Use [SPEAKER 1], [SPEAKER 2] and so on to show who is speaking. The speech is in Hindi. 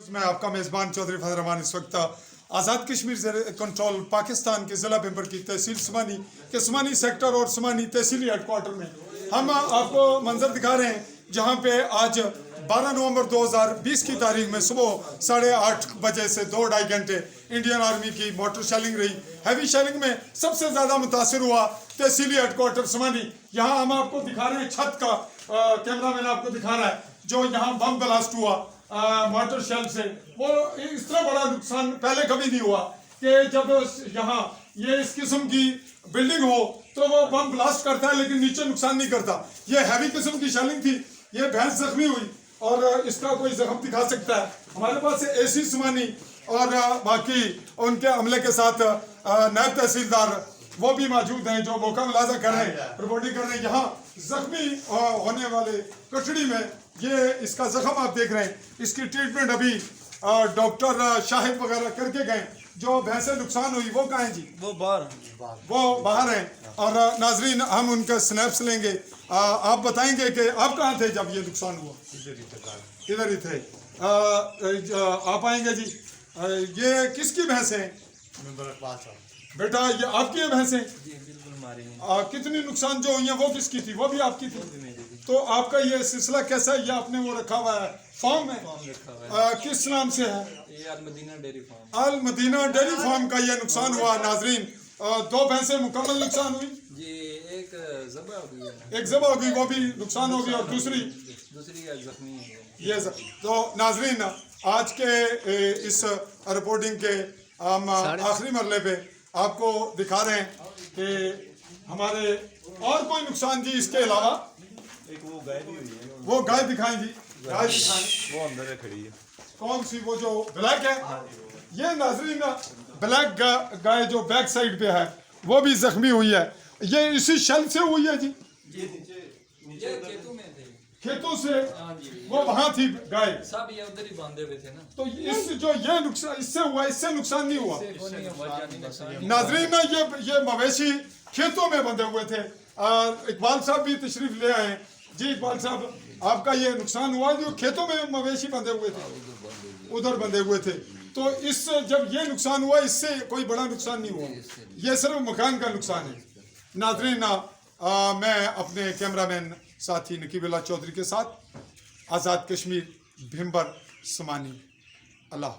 [SPEAKER 1] मैं आपका मेज़बान चौधरी फजल रहमान इस वक्त आज़ाद कश्मीर कंट्रोल पाकिस्तान के ज़िला मम्बर की तहसील समाहनी के समाहनी सेक्टर और समाहनी तहसीली हेडक्वार्टर में हम आपको मंजर दिखा रहे हैं, जहां पे आज 12 नवंबर 2020 की तारीख में सुबह 8:30 बजे से 2-2.5 घंटे इंडियन आर्मी की मॉर्टर शेलिंग रही। हैवी शेलिंग में सबसे ज़्यादा मुतासिर हुआ तहसीली हेडक्वार्टर समाहनी। यहाँ हम आपको दिखा रहे हैं, छत का कैमरा मैन आपको दिखा रहा है, जो यहाँ बम ब्लास्ट हुआ मॉर्टर शेल से। वो इस तरह बड़ा नुकसान पहले कभी नहीं हुआ कि जब यहाँ ये इस किस्म की बिल्डिंग हो तो वो बम ब्लास्ट करता है लेकिन नीचे नुकसान नहीं करता। ये हैवी किस्म की शेलिंग थी, ये भैंस जख्मी हुई और इसका कोई जख्म दिखा सकता है। हमारे पास एसी समाहनी और बाकी उनके अमले के साथ नायब तहसीलदार वो भी मौजूद हैं, जो मौका मुलाजा कर रहे हैं, रिपोर्टिंग कर रहे हैं। यहाँ जख्मी होने वाले कचड़ी में ये इसका जख्म आप देख रहे हैं, इसकी ट्रीटमेंट अभी डॉक्टर शाहिद वगैरह करके गए। जो भैंसे नुकसान हुई वो कहाँ हैं जी? वो बाहर हैं। और नाजरीन, हम उनका स्नैप्स लेंगे। आप बताएंगे कि आप कहाँ थे जब ये नुकसान हुआ? इधर ही थे। आप आएंगे जी। ये किसकी भैंसे हैं? बेटा ये आपकी भैंसें? कितनी नुकसान जो हुई है वो किसकी थी? वो भी आपकी थी। तो आपका ये सिलसिला कैसा है? ये आपने वो रखा हुआ है, फॉर्म है, किस नाम से है?
[SPEAKER 2] ये Al Madina dairy farm.
[SPEAKER 1] Al Madina dairy farm का ये नुकसान हुआ। नाजरीन, 2 भैंसें मुकम्मल नुकसान हुई
[SPEAKER 2] जी, एक ज़बा हो गई है,
[SPEAKER 1] एक ज़बा हो गई, वो भी नुकसान हो गई, और दूसरी
[SPEAKER 2] जख्मी है।
[SPEAKER 1] ये तो नाजरीन, आज के इस रिपोर्टिंग के हम आखिरी मरले पे आपको दिखा रहे हैं कि हमारे और कोई नुकसान जी इसके अलावा।
[SPEAKER 3] एक वो गाय भी हुई है,
[SPEAKER 1] वो गाय दिखाएं जी, गाय दिखाएं।
[SPEAKER 3] वो अंदर है खड़ी है।
[SPEAKER 1] कौन सी? वो जो ब्लैक है? ये नाजरीन ब्लैक गाय जो बैक साइड पे है वो भी जख्मी हुई है। ये इसी शेल से हुई है जी? खेतों से वो वहां थी गाय,
[SPEAKER 2] सब ये उधर ही बांधे हुए थे ना।
[SPEAKER 1] तो इस जो ये नुकसान इससे हुआ, इससे नुकसान नहीं हुआ। नाजरीन, ये मवेशी खेतों में बंधे हुए थे। इकबाल साहब भी तशरीफ ले आए जी। इकबाल साहब, आपका ये नुकसान हुआ जो खेतों में मवेशी बंधे हुए थे, उधर बंधे हुए थे। तो इस जब ये नुकसान हुआ, इससे कोई बड़ा नुकसान नहीं हुआ, ये सिर्फ मकान का नुकसान है। नाजरीन, मैं अपने कैमरामैन साथी नकीबुल्लाह चौधरी के साथ आज़ाद कश्मीर मम्बर समाहनी। अल्लाह।